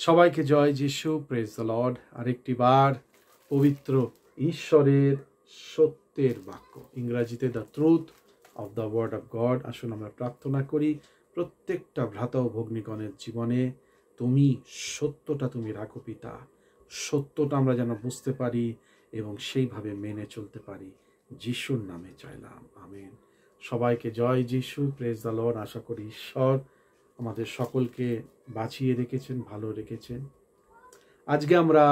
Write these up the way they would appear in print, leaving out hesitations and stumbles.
সবাইকে জয় যিশু, praise the Lord. আরেকটি বার পবিত্র ঈশ্বরের সত্যের বাক্য, ইংরাজিতে the truth of the word of God. আসুন আমরা প্রার্থনা করি প্রত্যেকটা ভ্রাতা ও ভগ্নীগণের জীবনে তুমি সত্যটা তুমি রাখো পিতা, সত্যটা আমরা যেন বুঝতে পারি এবং সেইভাবে মেনে চলতে পারি। যিশুর নামে চাইলাম, আমেন। সবাইকে জয় যিশু, প্রেজ দ্য লর্ড। আশা করি ঈশ্বর আমাদের সকলকে বাঁচিয়ে রেখেছেন, ভালো রেখেছেন। আজকে আমরা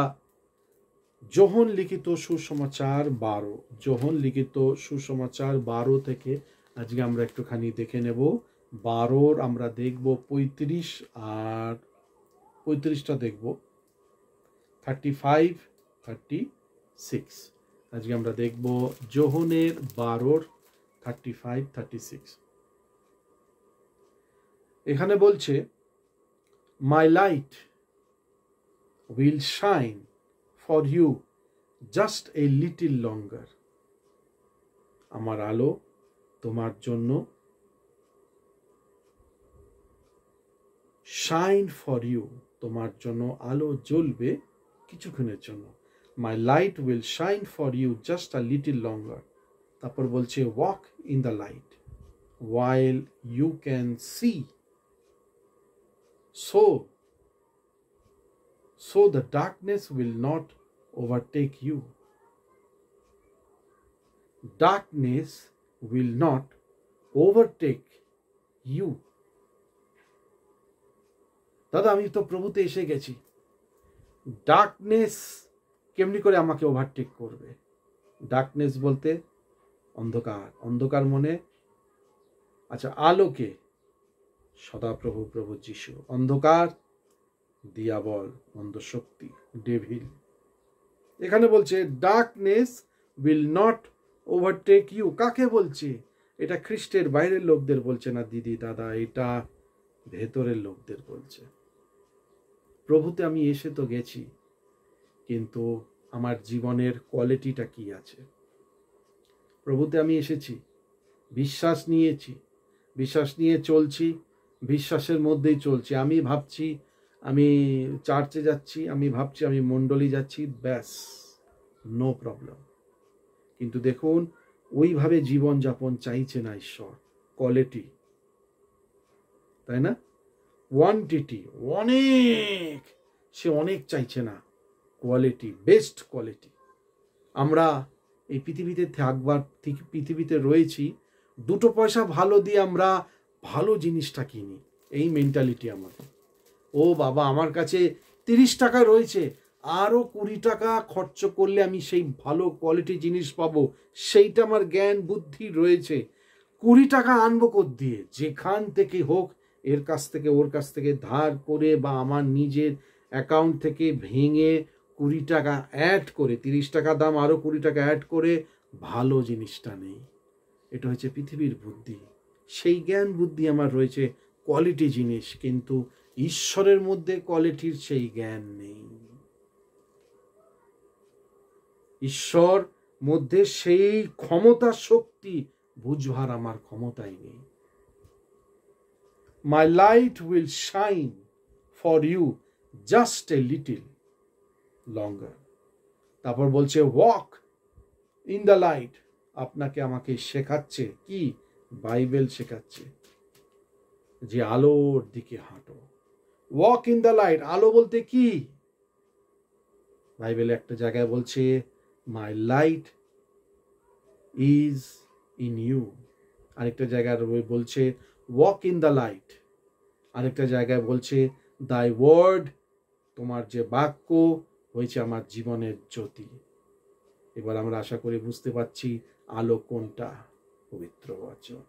যোহন লিখিত সুসমাচার 12, যোহন লিখিত সুসমাচার 12 থেকে আজকে আমরা একটুখানি দেখে নেব। 12 আমরা দেখব 35 আর 35টা দেখব, 35, 36। আজকে আমরা দেখব যোহনের 12, 35, 36। এখানে বলছে, My light will shine for you just a little longer. আমার আলো তোমার জন্য, shine for you, তোমার জন্য আলো জ্বলবে কিছুক্ষণের জন্য। My light will shine for you just a little longer. তারপর বলছে, walk in the light while you can see. So the darkness will not overtake you. Darkness will not overtake you. দাদা, আমি তো প্রভুতে এসে গেছি, ডার্কনেস কেমনি করে আমাকে ওভারটেক করবে? ডার্কনেস বলতে অন্ধকার, অন্ধকার মনে আচ্ছা আলোকে সদাপ্রভু প্রভু যিশু, অন্ধকার দিয়াবল, মন্দ শক্তি, ডেভিল। এখানে বলছে darkness will not overtake you. কাকে বলছে? এটা খ্রিস্টের বাইরের লোকদের বলছে না দিদি দাদা, এটা ভেতরের লোকদের বলছে। প্রভুতে আমি এসে তো গেছি, কিন্তু আমার জীবনের কোয়ালিটিটা কি আছে? প্রভুতে আমি এসেছি, বিশ্বাস নিয়েছি, বিশ্বাস নিয়ে চলছি, বিশ্বাসের মধ্যেই চলছি। আমি ভাবছি আমি চার্চে যাচ্ছি, আমি ভাবছি আমি মণ্ডলী যাচ্ছি, ব্যাস, নো প্রবলেম। কিন্তু দেখুন, ওইভাবে জীবনযাপন চাইছে না ঈশ্বর। কোয়ালিটি, তাই না? কোয়ান্টিটি অনেক, সে অনেক চাইছে না, কোয়ালিটি, বেস্ট কোয়ালিটি। আমরা এই পৃথিবীতে থাকবার, পৃথিবীতে রয়েছি, দুটো পয়সা ভালো দিয়ে আমরা ভালো জিনিসটা কিনি, এই মেন্টালিটি আমাদের। ও বাবা, আমার কাছে 30 টাকা রয়েছে, আরও 20 টাকা খরচ করলে আমি সেই ভালো কোয়ালিটি জিনিস পাবো, সেইটা আমার জ্ঞান বুদ্ধি রয়েছে। 20 টাকা আনবো কোত্থেকে? যেখান থেকে হোক, এর কাছ থেকে ওর কাছ থেকে ধার করে বা আমার নিজের অ্যাকাউন্ট থেকে ভেঙে 20 টাকা অ্যাড করে, 30 টাকা দাম আরও 20 টাকা অ্যাড করে ভালো জিনিসটা নেই। এটা হচ্ছে পৃথিবীর বুদ্ধি। সেই জ্ঞান বুদ্ধি আমার রয়েছে কোয়ালিটি জিনিস, কিন্তু ঈশ্বরের মধ্যে কোয়ালিটির সেই জ্ঞান নেই। ঈশ্বর মধ্যে সেই ক্ষমতা, শক্তি বুঝবার আমার ক্ষমতাই নেই। My light will shine for you just a little longer. তারপর বলছে walk in the light. আপনাকে আমাকে শেখাচ্ছে কি? বাইবেল শেখাচ্ছে যে আলোর দিকে হাঁটো। ওয়াক ইন দ্য লাইট, আলো বলতে কি? বাইবেলে একটা জায়গায় বলছে my light is in you, আরেকটা জায়গায় বলছে ওয়াক ইন দ্য লাইট, আরেকটা জায়গায় বলছে দাই ওয়ার্ড, তোমার যে বাক্য হয়েছে আমার জীবনের জ্যোতি। এবার আমরা আশা করি বুঝতে পারছি আলো কোনটা, পবিত্র বচন।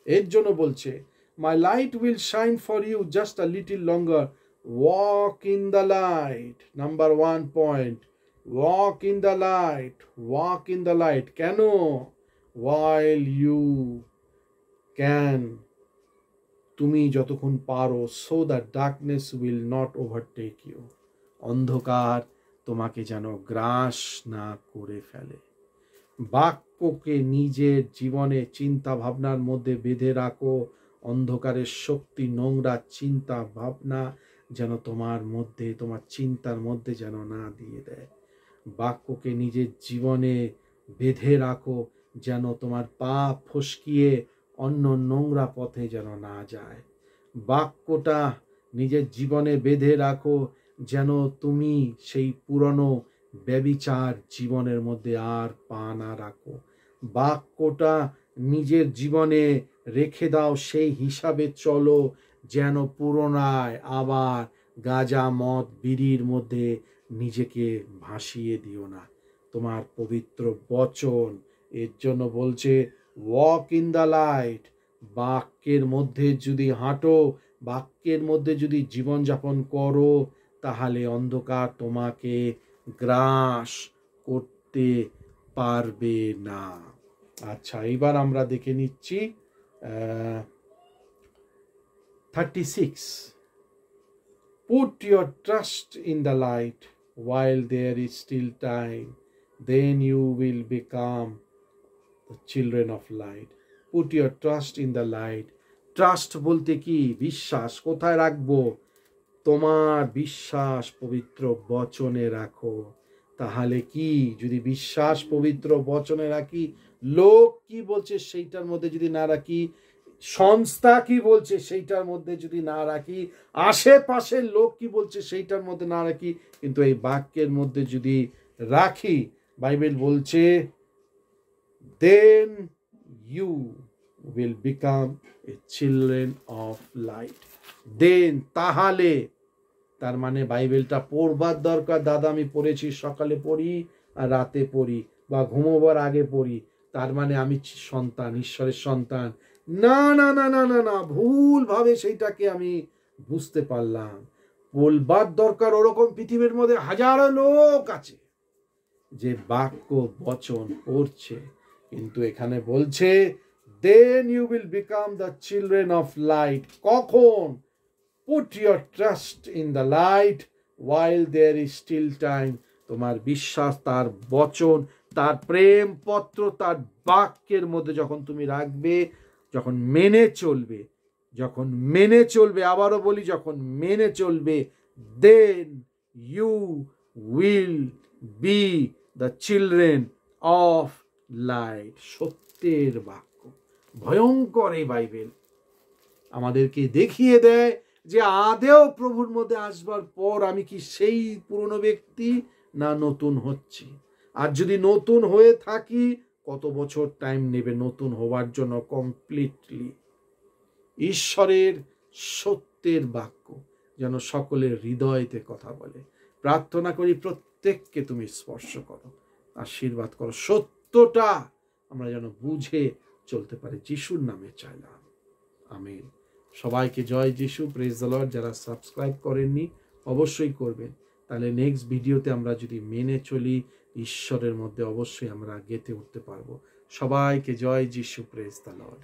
এর জন্য বলছে My light will shine for you just a little longer. Walk in the light. Number 1 point. Walk in the light. Walk in the light. কেন? While you can. তুমি যতক্ষণ পারো, so that darkness will not overtake you. অন্ধকার তোমাকে যেন গ্রাস না করে ফেলে। বাক্যকে নিজের জীবনে চিন্তা ভাবনার মধ্যে বেঁধে রাখো। অন্ধকারের শক্তি, নোংরা চিন্তা ভাবনা, যেন তোমার মধ্যে, তোমার চিন্তার মধ্যে যেন না দিয়ে দেয়। বাক্যকে নিজের জীবনে বেঁধে রাখো, যেন তোমার পা ফসকিয়ে অন্য নোংরা পথে যেন না যায়। বাক্যটা নিজের জীবনে বেঁধে রাখো, যেন তুমি সেই পুরনো ব্যভিচার জীবনের মধ্যে আর পা না রাখো। বাক্যটা নিজের জীবনে রেখে দাও, সেই হিসাবে চলো, যেন পুনরায় আবার গাঁজা মদ বিড়ির মধ্যে নিজেকে ভাসিয়ে দিও না। তোমার পবিত্র বচন এর জন্য বলছে ওয়াক ইন দ্য লাইট। বাক্যের মধ্যে যদি হাঁটো, বাক্যের মধ্যে যদি জীবনযাপন করো, তাহলে অন্ধকার তোমাকে গ্রাস করতে পারবে না। আচ্ছা, এবার আমরা দেখে নিচ্ছি 36. Put your trust in the light while there is still time, then you will become the children of light. Put your trust in the light. Trust বলতে কি? বিশ্বাস। কোথায় রাখবো? তোমার বিশ্বাস পবিত্র বচনে রাখো। তাহলে কি, যদি বিশ্বাস পবিত্র বচনে রাখি, লোক কি বলছে সেইটার মধ্যে যদি না রাখি, সংস্থা কি বলছে সেইটার মধ্যে যদি না রাখি, আশেপাশের লোক কি বলছে সেইটার মধ্যে না রাখি, কিন্তু এই বাক্যের মধ্যে যদি রাখি, বাইবেল বলছে then you will become a children of light. then, তাহলে, তার মানে বাইবেলটা পড়বার দরকার। দাদা আমি পড়েছি, সকালে পড়ি আর রাতে পড়ি বা ঘুমোবার আগে পড়ি, তার মানে আমি সন্তান, ঈশ্বরের সন্তান। না না না না না না, ভুল ভাবে সেইটাকে আমি বুঝতে পারলাম। বলবার দরকার, ওরকম পৃথিবীর মধ্যে হাজারো লোক আছে যে বাক্য বচন পড়ছে, কিন্তু এখানে বলছে then you will become the children of light. কখন? Put your trust in the light while there is still time. তোমার বিশ্বাস তার বচন, তার প্রেম পত্র, তার বাক্যের মধ্যে যখন তুমি রাখবে, যখন মেনে চলবে, যখন মেনে চলবে, আবারও বলি, যখন মেনে চলবে, then you will be the children of light. সত্যের বাক্য, ভয়ঙ্কর এই বাইবেল আমাদেরকে দেখিয়ে দেয় যে আদেও প্রভুর মধ্যে আসবার পর আমি কি সেই পুরনো ব্যক্তি না নতুন হচ্ছি। আর যদি নতুন হয়ে থাকি, কত বছর টাইম নেবে নতুন হওয়ার জন্য কমপ্লিটলি। ঈশ্বরের সত্যের বাক্য যেন সকলের হৃদয়তে কথা বলে। প্রার্থনা করি প্রত্যেককে তুমি স্পর্শ করো, আশীর্বাদ করো, সত্যটা আমরা যেন বুঝে চলতে পারি। যিশুর নামে চাইলাম, আমেন। সবাইকে জয় যিশু, প্রেজ দ্য লর্ড। যারা সাবস্ক্রাইব করেননি অবশ্যই করবেন, তাহলে নেক্সট ভিডিওতে আমরা যদি মেনে চলি, ঈশ্বরের মধ্যে অবশ্যই আমরা গেঁথে উঠতে পারবো। সবাইকে জয় যিশু, প্রেজ দ্য লর্ড।